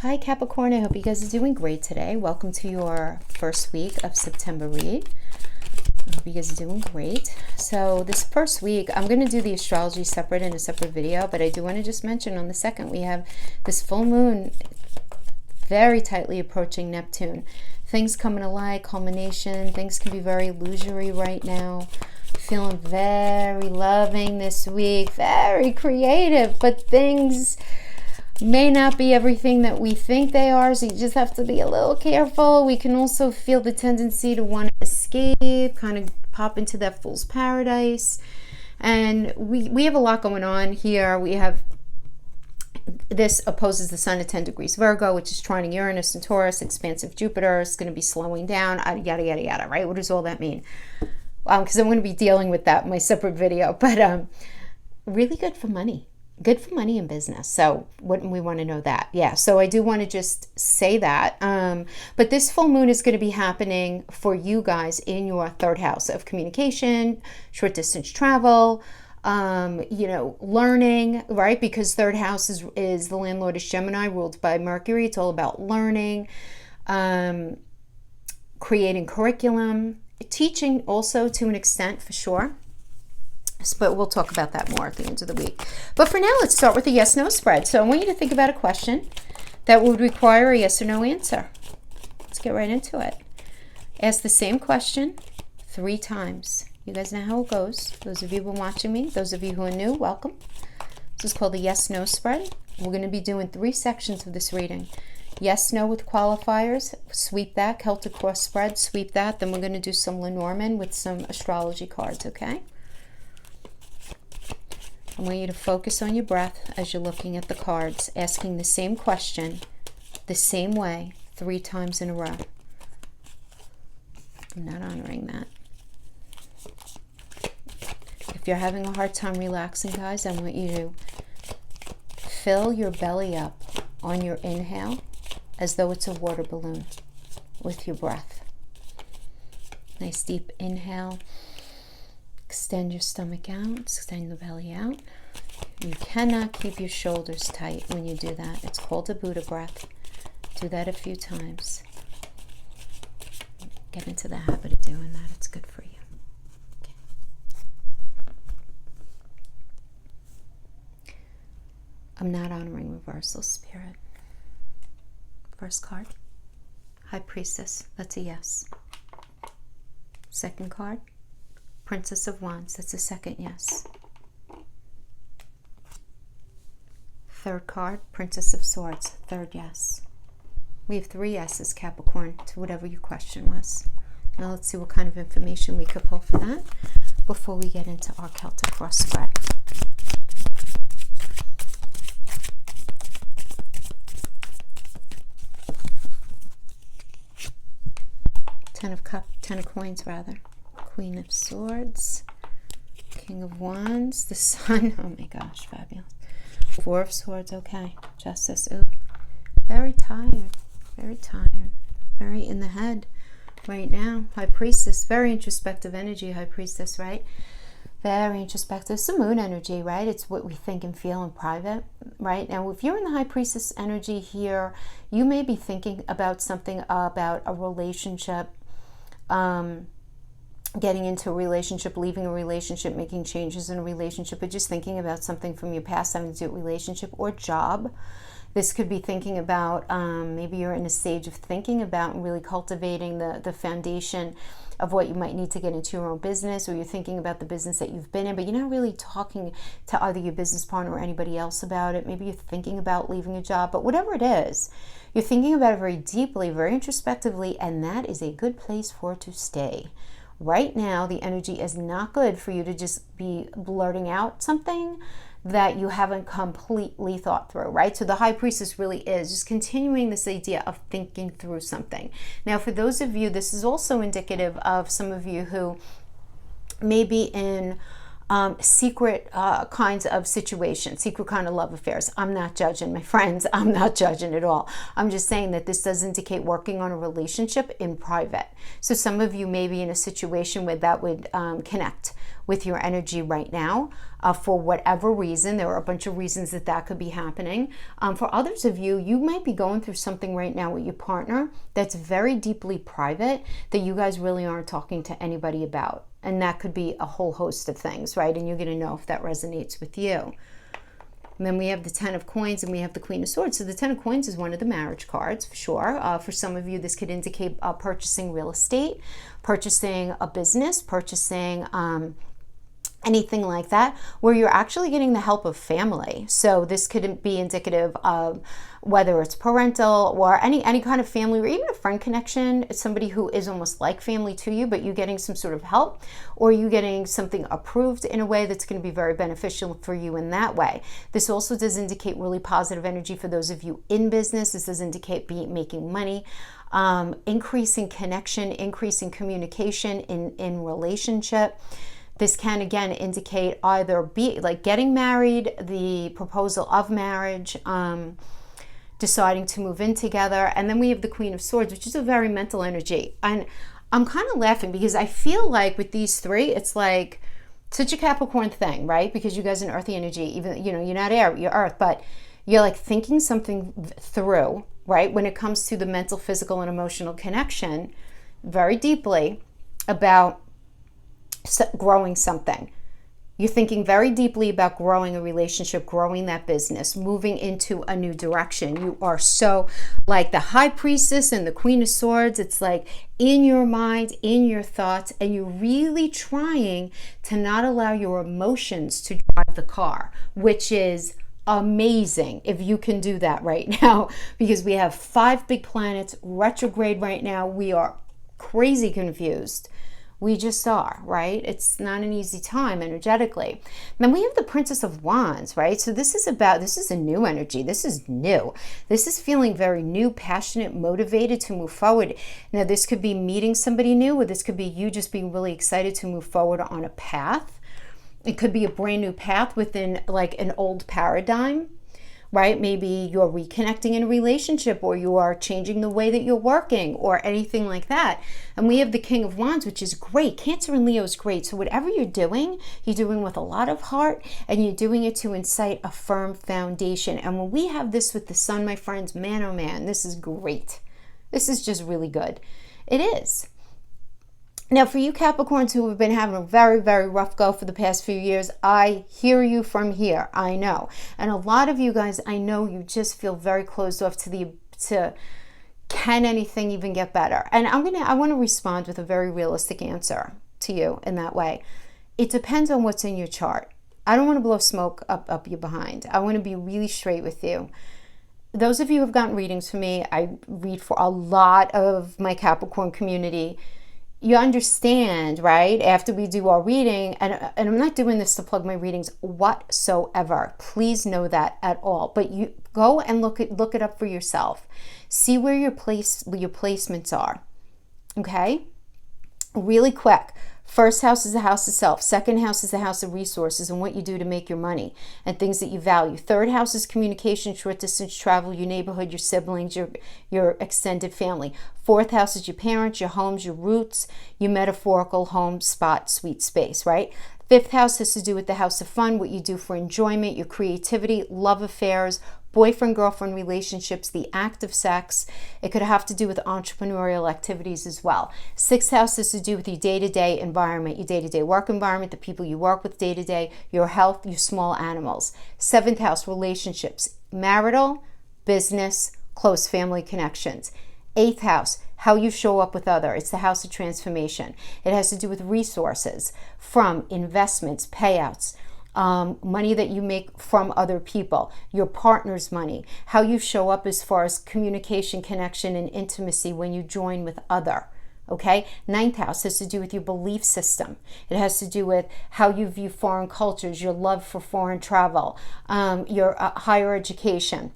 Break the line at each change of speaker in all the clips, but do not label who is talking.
Hi Capricorn, I hope you guys are doing great today. Welcome to your first week of September read. I hope you guys are doing great. So this first week, I'm going to do the astrology separate in a separate video, but I do want to just mention on the second, we have this full moon very tightly approaching Neptune. Things coming alike, culmination, things can be very illusory right now. Feeling very loving this week, very creative, but things may not be everything that we think they are, so you just have to be a little careful. We can also feel the tendency to want to escape, kind of pop into that fool's paradise. And we have a lot going on here. We have this opposes the sun at 10 degrees Virgo, which is trining Uranus and Taurus, expansive Jupiter. It's going to be slowing down, yada, yada, yada, right? What does all that mean? Because I'm going to be dealing with that in my separate video. But really good for money. Good for money and business. So wouldn't we want to know that? Yeah. So I do want to just say that. But this full moon is going to be happening for you guys in your third house of communication, short distance travel, learning, right? Because third house is the landlord is Gemini, ruled by Mercury. It's all about learning, creating curriculum, teaching also to an extent for sure. But we'll talk about that more at the end of the week. But for now, let's start with a yes-no spread. So I want you to think about a question that would require a yes or no answer. Let's get right into it. Ask the same question 3 times. You guys know how it goes. Those of you who are watching me, those of you who are new, welcome. This is called the yes-no spread. We're going to be doing 3 sections of this reading. Yes, no with qualifiers, sweep that. Celtic cross spread, sweep that. Then we're going to do some Lenormand with some astrology cards, okay? I want you to focus on your breath as you're looking at the cards, asking the same question, the same way, 3 times in a row. I'm not honoring that. If you're having a hard time relaxing, guys, I want you to fill your belly up on your inhale as though it's a water balloon with your breath. Nice deep inhale. Extend your stomach out, extend the belly out. You cannot keep your shoulders tight when you do that. It's called a Buddha breath. Do that a few times. Get into the habit of doing that. It's good for you. Okay. I'm not honoring reversal, Spirit. First card, High Priestess. That's a yes. Second card, Princess of Wands. That's a second yes. Third card, Princess of Swords. Third yes. We have 3 yeses, Capricorn, to whatever your question was. Now let's see what kind of information we could pull for that before we get into our Celtic cross spread. Ten of coins rather. Queen of Swords, King of Wands, the Sun. Oh my gosh, fabulous. 4 of Swords, okay. Justice, ooh. Very tired, very in the head right now. High Priestess, very introspective energy, High Priestess, right? Very introspective. It's the moon energy, right? It's what we think and feel in private, right? Now, if you're in the High Priestess energy here, you may be thinking about something about a relationship, getting into a relationship, leaving a relationship, making changes in a relationship, or just thinking about something from your past having to do with relationship or job. This could be thinking about, maybe you're in a stage of thinking about and really cultivating the foundation of what you might need to get into your own business, or you're thinking about the business that you've been in, but you're not really talking to either your business partner or anybody else about it. Maybe you're thinking about leaving a job, but whatever it is, you're thinking about it very deeply, very introspectively, and that is a good place for it to stay. Right now, the energy is not good for you to just be blurting out something that you haven't completely thought through, right? So the High Priestess really is just continuing this idea of thinking through something. Now, for those of you, this is also indicative of some of you who may be in secret kinds of situations, secret kind of love affairs. I'm not judging, my friends. I'm not judging at all. I'm just saying that this does indicate working on a relationship in private. So some of you may be in a situation where that would connect with your energy right now. For whatever reason, there are a bunch of reasons that that could be happening. For others of you, you might be going through something right now with your partner that's very deeply private that you guys really aren't talking to anybody about. And that could be a whole host of things, right? And you're going to know if that resonates with you. And then we have the 10 of coins and we have the Queen of Swords. So the 10 of coins is one of the marriage cards, for sure. For some of you, this could indicate purchasing real estate, purchasing a business, purchasing anything like that, where you're actually getting the help of family. So this could be indicative of whether it's parental or any kind of family, or even a friend connection. It's somebody who is almost like family to you, but you getting some sort of help, or you getting something approved in a way that's going to be very beneficial for you in that way. This also does indicate really positive energy for those of you in business. This does indicate making money, increasing connection, increasing communication in relationship. This can, again, indicate either be like getting married, the proposal of marriage, deciding to move in together. And then we have the Queen of Swords, which is a very mental energy. And I'm kind of laughing because I feel like with these three, it's like such a Capricorn thing, right? Because you guys are an earthy energy, even, you're not air, you're earth, but you're like thinking something through, right? When it comes to the mental, physical, and emotional connection very deeply about growing something. You're thinking very deeply about growing a relationship, growing that business, moving into a new direction. You are so like the High Priestess and the Queen of Swords. It's like in your mind, in your thoughts, and you're really trying to not allow your emotions to drive the car, which is amazing if you can do that right now, because we have 5 big planets retrograde right now. We are crazy confused. We just are, right? It's not an easy time energetically. Then we have the Princess of Wands, right? So this is a new energy. This is new. This is feeling very new, passionate, motivated to move forward. Now, this could be meeting somebody new, or this could be you just being really excited to move forward on a path. It could be a brand new path within like an old paradigm, right? Maybe you're reconnecting in a relationship, or you are changing the way that you're working, or anything like that. And we have the King of Wands, which is great. Cancer and Leo is great. So whatever you're doing with a lot of heart, and you're doing it to incite a firm foundation. And when we have this with the Sun, my friends, man, oh man, this is great. This is just really good. It is. Now, for you Capricorns who have been having a very, very rough go for the past few years, I hear you from here. I know. And a lot of you guys, I know you just feel very closed off to can anything even get better? And I want to respond with a very realistic answer to you in that way. It depends on what's in your chart. I don't want to blow smoke up your behind. I want to be really straight with you. Those of you who have gotten readings for me, I read for a lot of my Capricorn community. You understand, right? After we do our reading, and I'm not doing this to plug my readings whatsoever. Please know that at all. But you go and look it up for yourself. See where your placements are. Okay? Really quick. First house is the house of self. Second house is the house of resources and what you do to make your money and things that you value. Third house is communication, short distance travel, your neighborhood, your siblings, your extended family. Fourth house is your parents, your homes, your roots, your metaphorical home, spot, sweet space, right? Fifth house has to do with the house of fun, what you do for enjoyment, your creativity, love affairs, boyfriend, girlfriend relationships, the act of sex. It could have to do with entrepreneurial activities as well. Sixth house has to do with your day-to-day environment, your day-to-day work environment, the people you work with day-to-day, your health, your small animals. Seventh house, relationships, marital, business, close family connections. Eighth house, how you show up with others. It's the house of transformation. It has to do with resources from investments, payouts, money that you make from other people, your partner's money, how you show up as far as communication, connection, and intimacy when you join with other. Okay? Ninth house has to do with your belief system. It has to do with how you view foreign cultures, your love for foreign travel, your higher education.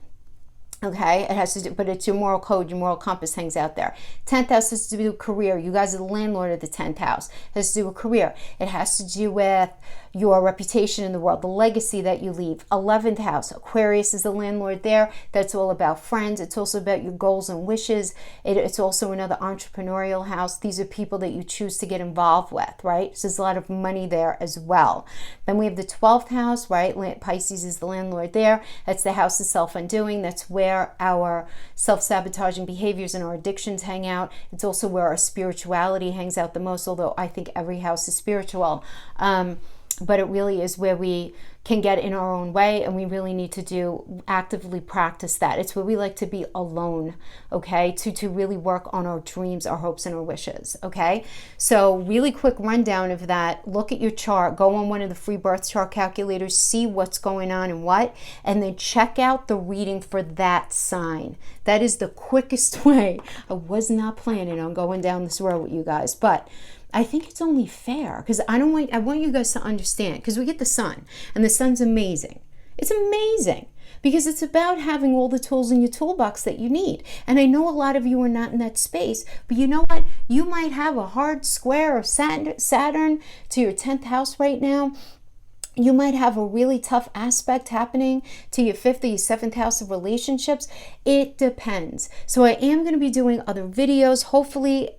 Okay, it has to do, but it's your moral code, your moral compass hangs out there. 10th house has to do with career. You guys are the landlord of the 10th house. It has to do with career. It has to do with your reputation in the world, the legacy that you leave. 11th house, Aquarius is the landlord there. That's all about friends. It's also about your goals and wishes. It's also another entrepreneurial house. These are people that you choose to get involved with, right? So there's a lot of money there as well. Then we have the 12th house, right? Pisces is the landlord there. That's the house of self-undoing. That's where our self-sabotaging behaviors and our addictions hang out. It's also where our spirituality hangs out the most, although I think every house is spiritual. But it really is where we can get in our own way, and we really need to actively practice that. It's where we like to be alone, okay, to really work on our dreams, our hopes, and our wishes, okay? So really quick rundown of that. Look at your chart, go on one of the free birth chart calculators, see what's going on and what, and then check out the reading for that sign. That is the quickest way. I was not planning on going down this road with you guys, but I think it's only fair, because I want you guys to understand, because we get the sun, and the sun's amazing. It's amazing because it's about having all the tools in your toolbox that you need. And I know a lot of you are not in that space, but you know what? You might have a hard square of Saturn to your 10th house right now. You might have a really tough aspect happening to your 5th or your 7th house of relationships. It depends. So I am going to be doing other videos. Hopefully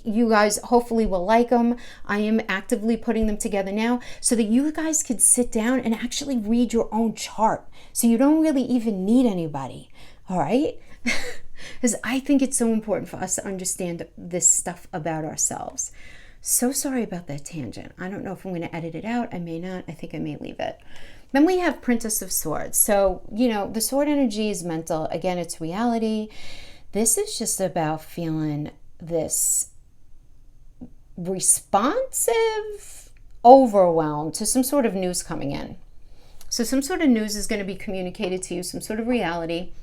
you guys will like them. I am actively putting them together now so that you guys could sit down and actually read your own chart. So you don't really even need anybody. All right? Because I think it's so important for us to understand this stuff about ourselves. So sorry about that tangent. I don't know if I'm going to edit it out. I may not. I think I may leave it. Then we have Princess of Swords. So, the sword energy is mental. Again, it's reality. This is just about feeling this responsive overwhelm to some sort of news coming in. So some sort of news is going to be communicated to you, some sort of reality,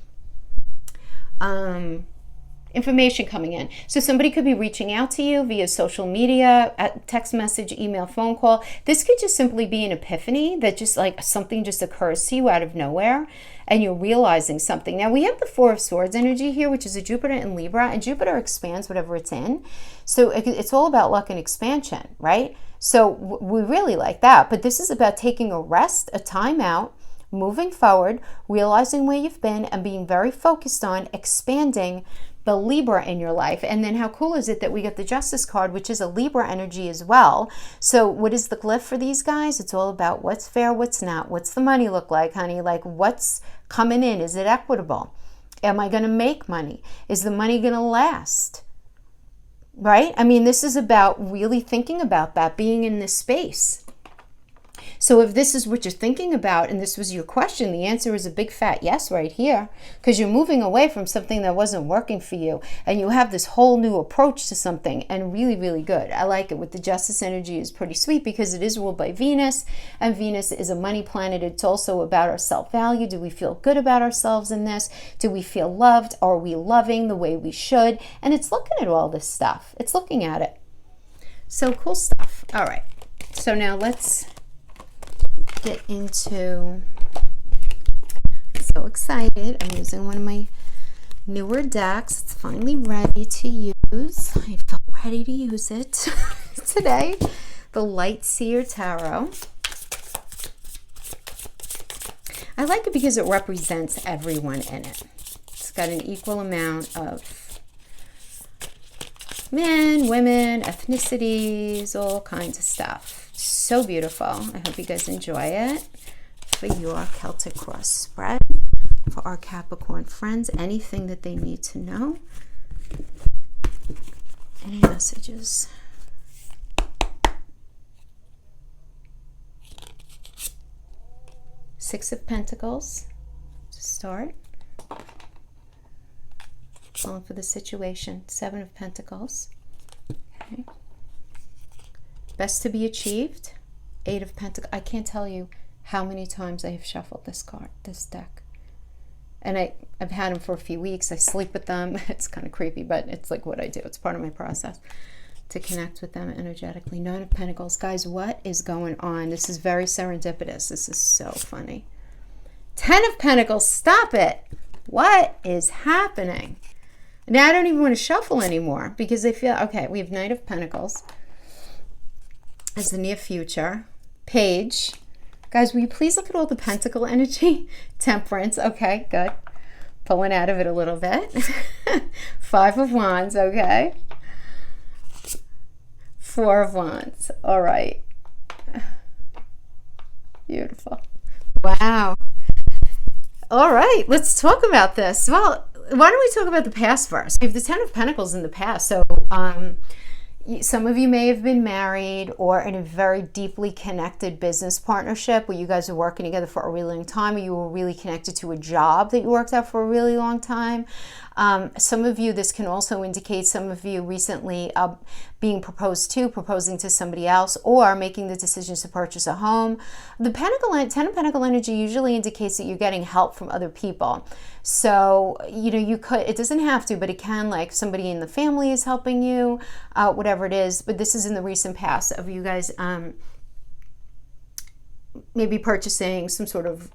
information coming in. So somebody could be reaching out to you via social media, text message, email, phone call. This could just simply be an epiphany that just like something just occurs to you out of nowhere and you're realizing something. Now we have the Four of Swords energy here, which is a Jupiter in Libra, and Jupiter expands whatever it's in. So it's all about luck and expansion, right? So we really like that. But this is about taking a rest, a time out, moving forward, realizing where you've been, and being very focused on expanding the Libra in your life. And then how cool is it that we get the Justice card, which is a Libra energy as well. So what is the glyph for these guys? It's all about what's fair, what's not. What's the money look like, honey? Like what's coming in? Is it equitable? Am I going to make money? Is the money going to last? Right? I mean, this is about really thinking about that, being in this space. So if this is what you're thinking about and this was your question, the answer is a big fat yes right here, because you're moving away from something that wasn't working for you and you have this whole new approach to something, and really, really good. I like it. With the Justice energy is pretty sweet because it is ruled by Venus, and Venus is a money planet. It's also about our self-value. Do we feel good about ourselves in this? Do we feel loved? Are we loving the way we should? And it's looking at all this stuff. It's looking at it. So cool stuff. All right. So now let's get into, I'm so excited. I'm using one of my newer decks. It's finally ready to use. I felt ready to use it today. The Light Seer Tarot. I like it because it represents everyone in it. It's got an equal amount of men, women, ethnicities, all kinds of stuff. So beautiful. I hope you guys enjoy it for your Celtic cross spread, for our Capricorn friends, anything that they need to know, any messages. Six of Pentacles to start. Calling for the situation. Seven of Pentacles. Okay. Best to be achieved. Eight of Pentacles. I can't tell you how many times I have shuffled this card, this deck. And I've had them for a few weeks. I sleep with them. It's kind of creepy, but it's like what I do. It's part of my process to connect with them energetically. Nine of Pentacles. Guys, what is going on? This is very serendipitous. This is so funny. 10 of Pentacles. Stop it. What is happening? Now I don't even want to shuffle anymore because I feel, okay, we have Knight of Pentacles as the near future. Page. Guys, will you please look at all the pentacle energy? Temperance. Okay, good. Pulling out of it a little bit. Five of Wands. Okay. Four of Wands. All right. Beautiful. Wow. All right, let's talk about this. Well, why don't we talk about the past first? We have the Ten of Pentacles in the past. So some of you may have been married or in a very deeply connected business partnership where you guys are working together for a really long time, or you were really connected to a job that you worked out for a really long time. Some of you, this can also indicate some of you recently being proposing to somebody else, or making the decisions to purchase a home. The Ten of Pentacle energy usually indicates that you're getting help from other people. So, you could, it doesn't have to, but it can, like somebody in the family is helping you, whatever it is. But this is in the recent past of you guys maybe purchasing some sort of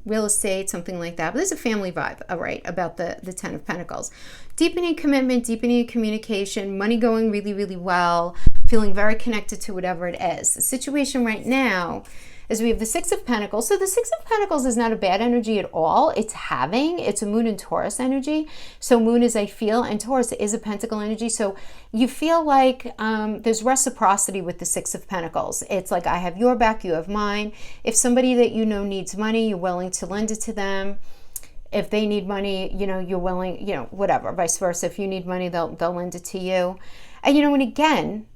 real estate, something like that. But there's a family vibe, all right, about the Ten of Pentacles. Deepening commitment, deepening communication, money going really, really well, feeling very connected to whatever it is. The situation right now is we have the Six of Pentacles. So the Six of Pentacles is not a bad energy at all. It's a Moon and Taurus energy. So Moon is I feel, and Taurus is a Pentacle energy. So you feel like there's reciprocity with the Six of Pentacles. It's like I have your back, you have mine. If somebody that you know needs money, you're willing to lend it to them. If they need money, you're willing, whatever, vice versa. If you need money, they'll lend it to you. And and again,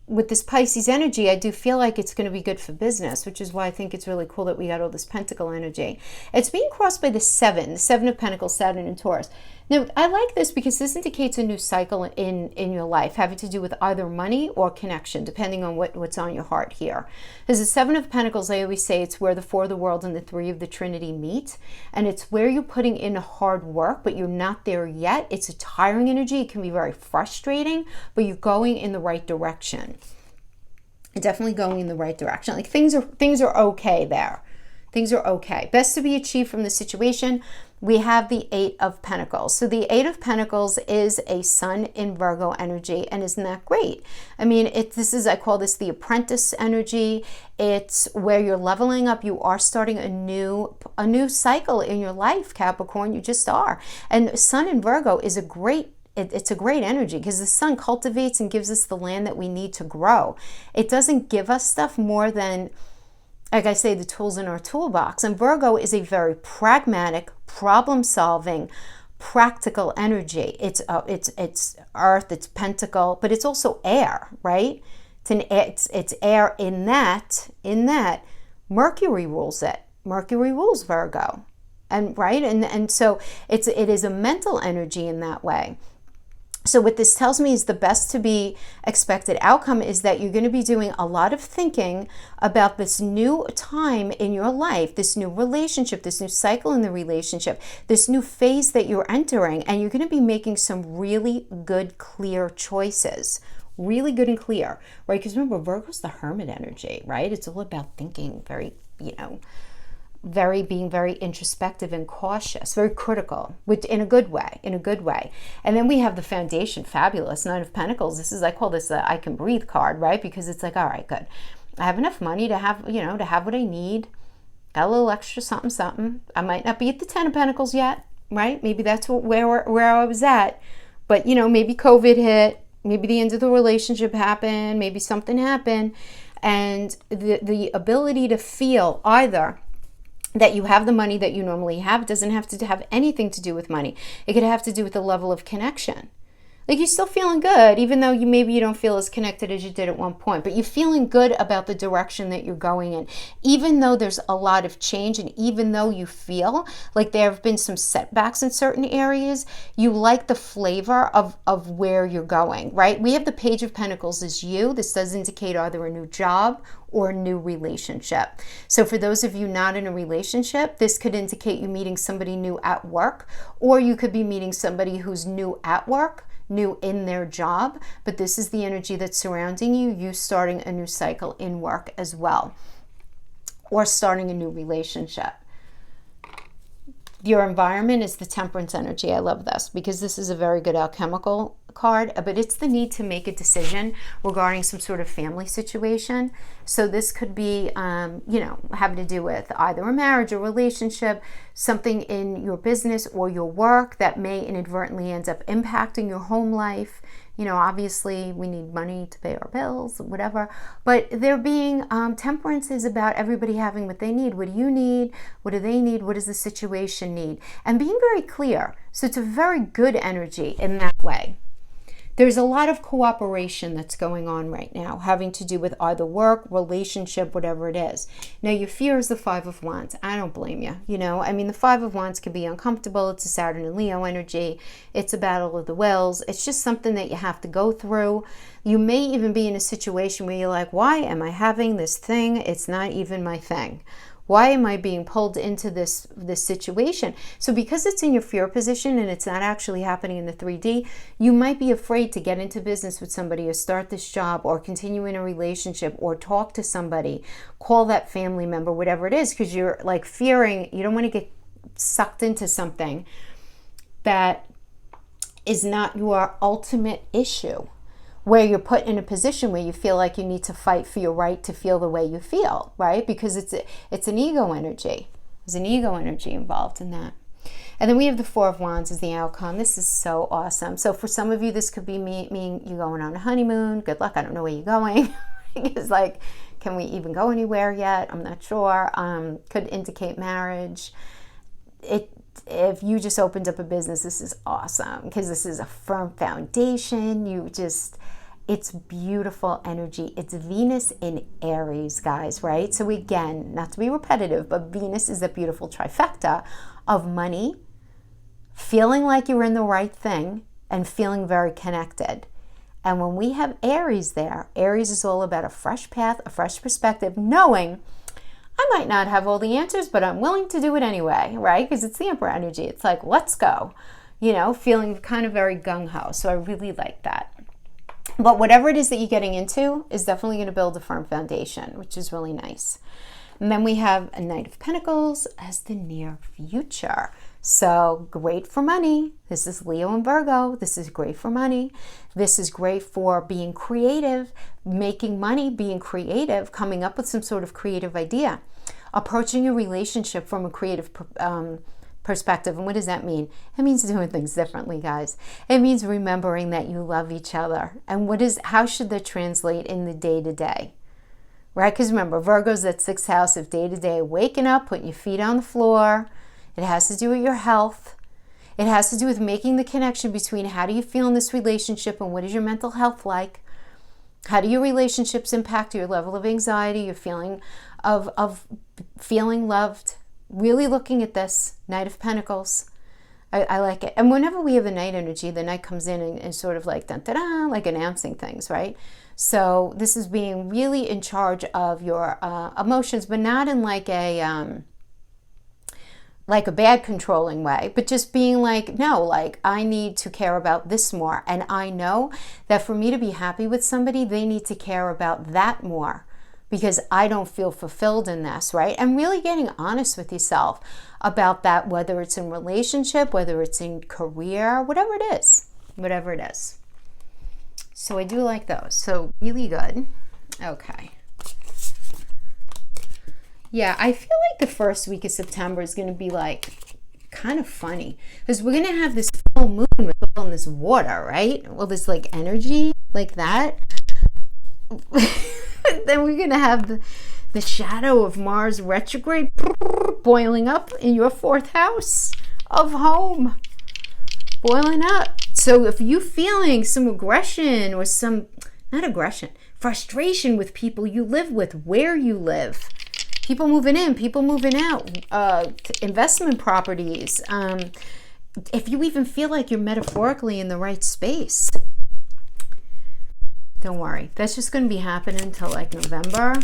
with this Pisces energy, I do feel like it's going to be good for business, which is why I think it's really cool that we got all this Pentacle energy. It's being crossed by the Seven of Pentacles, Saturn and Taurus. Now, I like this because this indicates a new cycle in your life, having to do with either money or connection, depending on what's on your heart here. As the Seven of Pentacles, I always say it's where the Four of the World and the Three of the Trinity meet. And it's where you're putting in hard work, but you're not there yet. It's a tiring energy. It can be very frustrating, but you're going in the right direction. Definitely going in the right direction. Like things are okay there. Things are okay. Best to be achieved from the situation. We have the Eight of Pentacles. So the Eight of Pentacles is a Sun in Virgo energy, and isn't that great? I mean, I call this the apprentice energy. It's where you're leveling up. You are starting a new cycle in your life, Capricorn. You just are. And Sun in Virgo is it's a great energy because the sun cultivates and gives us the land that we need to grow. It doesn't give us stuff more than, like I say, the tools in our toolbox. And Virgo is a very pragmatic, problem-solving, practical energy. It's earth, it's pentacle, but it's also air, right? It's air in that Mercury rules it. Mercury rules Virgo. And so it is a mental energy in that way. So what this tells me is the best to be expected outcome is that you're going to be doing a lot of thinking about this new time in your life, this new relationship, this new cycle in the relationship, this new phase that you're entering, and you're going to be making some really good, clear choices. Really good and clear, right? Because remember, Virgo's the hermit energy, right? It's all about thinking very, being very introspective and cautious, very critical, which in a good way. And then we have the foundation, fabulous, Nine of Pentacles. I call this the I can breathe card, right? Because it's like, all right, good. I have enough money to have what I need. Got a little extra something. I might not be at the Ten of Pentacles yet, right? Maybe that's where I was at. But, maybe COVID hit. Maybe the end of the relationship happened. Maybe something happened. And the ability to feel either that you have the money that you normally have. It doesn't have to have anything to do with money. It could have to do with the level of connection. Like you're still feeling good, even though you don't feel as connected as you did at one point, but you're feeling good about the direction that you're going in, even though there's a lot of change, and even though you feel like there have been some setbacks in certain areas, you like the flavor of where you're going, right? We have the Page of Pentacles as you. This does indicate either a new job or a new relationship. So for those of you not in a relationship, this could indicate you meeting somebody new at work, or you could be meeting somebody who's new at work, new in their job, but this is the energy that's surrounding you starting a new cycle in work as well, or starting a new relationship. Your environment is the temperance energy. I love this because this is a very good alchemical card, but it's the need to make a decision regarding some sort of family situation. So this could be, having to do with either a marriage or relationship, something in your business or your work that may inadvertently end up impacting your home life. Obviously we need money to pay our bills, whatever, but there being, temperance is about everybody having what they need. What do you need? What do they need? What does the situation need? And being very clear. So it's a very good energy in that way. There's a lot of cooperation that's going on right now, having to do with either work, relationship, whatever it is. Now, your fear is the Five of Wands. I don't blame you. The Five of Wands can be uncomfortable. It's a Saturn and Leo energy. It's a battle of the wills. It's just something that you have to go through. You may even be in a situation where you're like, why am I having this thing? It's not even my thing. Why am I being pulled into this situation? So because it's in your fear position and it's not actually happening in the 3D, you might be afraid to get into business with somebody or start this job or continue in a relationship or talk to somebody, call that family member, whatever it is, because you're like fearing, you don't want to get sucked into something that is not your ultimate issue, where you're put in a position where you feel like you need to fight for your right to feel the way you feel, right? Because it's an ego energy. There's an ego energy involved in that. And then we have the Four of Wands as the outcome. This is so awesome. So for some of you, this could be meaning you're going on a honeymoon. Good luck. I don't know where you're going. It's like, can we even go anywhere yet? I'm not sure. Could indicate marriage. If you just opened up a business, this is awesome because this is a firm foundation. It's beautiful energy. It's Venus in Aries, guys, right? So again, not to be repetitive, but Venus is a beautiful trifecta of money, feeling like you're in the right thing, and feeling very connected. And when we have Aries there, Aries is all about a fresh path, a fresh perspective, knowing I might not have all the answers, but I'm willing to do it anyway, right? Because it's the Emperor energy. It's like, let's go, feeling kind of very gung-ho. So I really like that. But whatever it is that you're getting into is definitely going to build a firm foundation, which is really nice. And then we have a Knight of Pentacles as the near future. So great for money. This is Leo and Virgo. This is great for money. This is great for being creative, making money, being creative, coming up with some sort of creative idea, approaching a relationship from a creative perspective. And what does that mean? It means doing things differently, guys. It means remembering that you love each other. And how should that translate in the day-to-day? Right? Because remember, Virgo's that sixth house of day-to-day, waking up, putting your feet on the floor. It has to do with your health. It has to do with making the connection between how do you feel in this relationship and what is your mental health like? How do your relationships impact your level of anxiety, your feeling of feeling loved? Really looking at this, Knight of Pentacles. I like it. And whenever we have a Knight energy, the Knight comes in and sort of like, dun-da-da, like announcing things, right? So this is being really in charge of your emotions, but not in like a bad controlling way, but just being like, no, like I need to care about this more. And I know that for me to be happy with somebody, they need to care about that more because I don't feel fulfilled in this, right? And really getting honest with yourself about that, whether it's in relationship, whether it's in career, whatever it is. So I do like those. So really good. Okay. Yeah, I feel like the first week of September is going to be like kind of funny because we're going to have this full moon with all in this water, right? Well, this like energy like that. Then we're going to have the shadow of Mars retrograde boiling up in your fourth house of home. Boiling up. So if you're feeling some aggression or frustration with people you live with, where you live, people moving in, people moving out, investment properties, if you even feel like you're metaphorically in the right space, don't worry. That's just going to be happening until like November.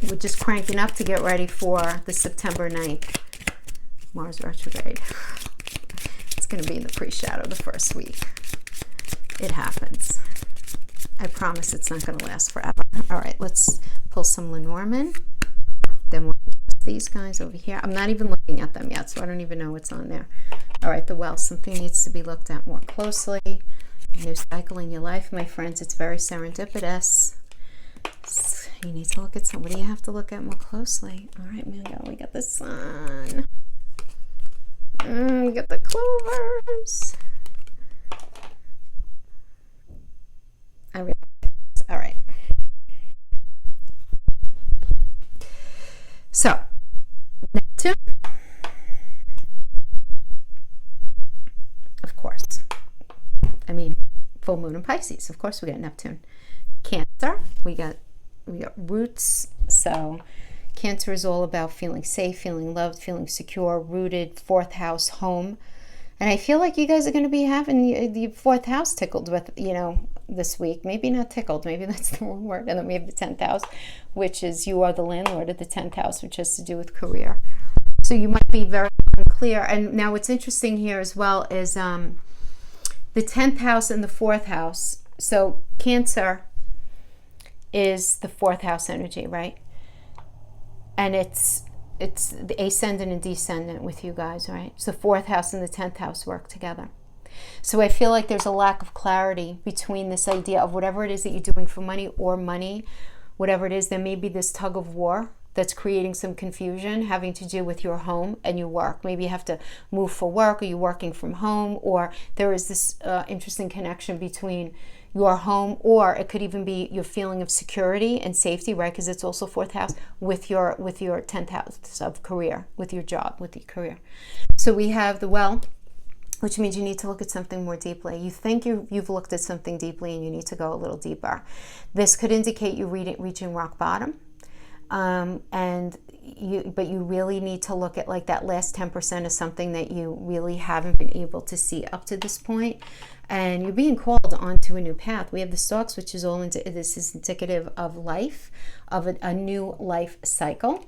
We're just cranking up to get ready for the September 9th Mars retrograde. It's going to be in the pre-shadow the first week. It happens. I promise it's not going to last forever. All right, let's pull some Lenormand. Then we'll adjust these guys over here. I'm not even looking at them yet, so I don't even know what's on there. All right, the well, something needs to be looked at more closely. New cycle in your life, my friends. It's very serendipitous. You need to look at what do you have to look at more closely? All right, man, we got the sun. We got the clovers. I really like this. All right. So, Neptune, of course. I mean, full moon in Pisces. Of course, we got Neptune. Cancer, we got roots. So, Cancer is all about feeling safe, feeling loved, feeling secure, rooted, fourth house, home. And I feel like you guys are going to be having the fourth house tickled with, this week. Maybe not tickled, maybe that's the wrong word. And then we have the 10th house, which is you are the landlord of the 10th house, which has to do with career. So you might be very unclear. And now what's interesting here as well is the 10th house and the 4th house. So Cancer is the 4th house energy, right? And it's the ascendant and descendant with you guys, right? So 4th house and the 10th house work together. So I feel like there's a lack of clarity between this idea of whatever it is that you're doing for money or money, whatever it is, there may be this tug of war that's creating some confusion having to do with your home and your work. Maybe you have to move for work, or you're working from home, or there is this interesting connection between your home, or it could even be your feeling of security and safety, right? Because it's also 4th house with your 10th house of career, with your job, with your career. So we have the well, which means you need to look at something more deeply. You think you've looked at something deeply and you need to go a little deeper. This could indicate you reaching rock bottom. But you really need to look at like that last 10% of something that you really haven't been able to see up to this point. And you're being called onto a new path. We have the Storks, which is this is indicative of life, of a new life cycle.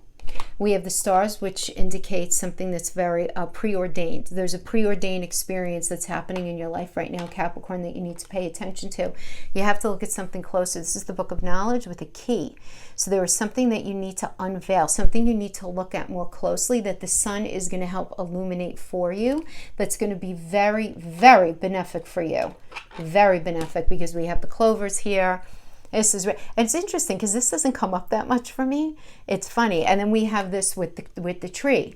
We have the Stars, which indicates something that's very preordained. There's a preordained experience that's happening in your life right now, Capricorn, that you need to pay attention to. You have to look at something closer. This is the book of knowledge with a key. So there is something that you need to unveil, something you need to look at more closely, that the sun is going to help illuminate for you, that's going to be very, very benefic for you. Very benefic, because we have the clovers here. This is, and it's interesting because this doesn't come up that much for me. It's funny. And then we have this with the tree,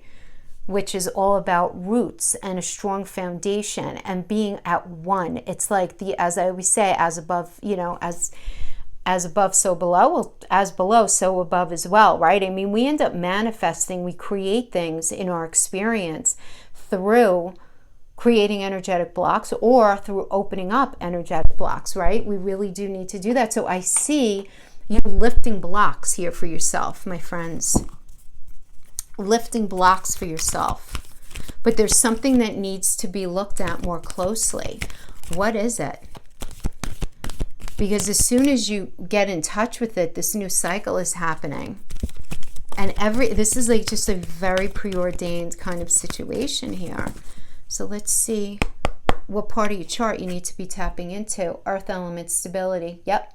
which is all about roots and a strong foundation and being at one. It's like as I always say, as above, as above, so below. Well, as below, so above as well, right? I mean, we end up manifesting, we create things in our experience through creating energetic blocks or through opening up energetic blocks, right? We really do need to do that. So I see you lifting blocks here for yourself, my friends. Lifting blocks for yourself. But there's something that needs to be looked at more closely. What is it? Because as soon as you get in touch with it, this new cycle is happening. And this is like just a very preordained kind of situation here. So let's see what part of your chart you need to be tapping into. Earth element, stability. Yep.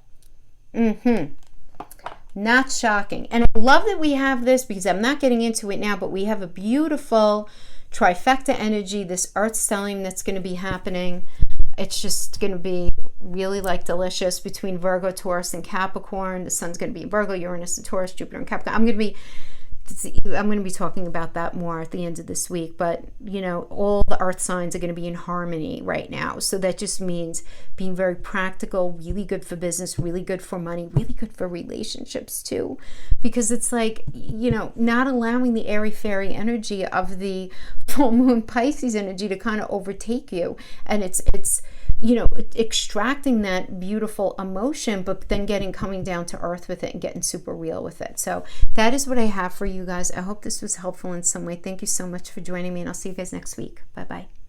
Not shocking. And I love that we have this, because I'm not getting into it now, but we have a beautiful trifecta energy, this earth stellium that's going to be happening. It's just going to be really like delicious between Virgo, Taurus, and Capricorn. The sun's going to be in Virgo, Uranus, and Taurus, Jupiter, and Capricorn. I'm going to be talking about that more at the end of this week, but all the earth signs are going to be in harmony right now. So that just means being very practical, really good for business, really good for money, really good for relationships too, because it's like, not allowing the airy-fairy energy of the full moon Pisces energy to kind of overtake you. And it's extracting that beautiful emotion, but then coming down to earth with it and getting super real with it. So that is what I have for you guys. I hope this was helpful in some way. Thank you so much for joining me, and I'll see you guys next week. Bye-bye.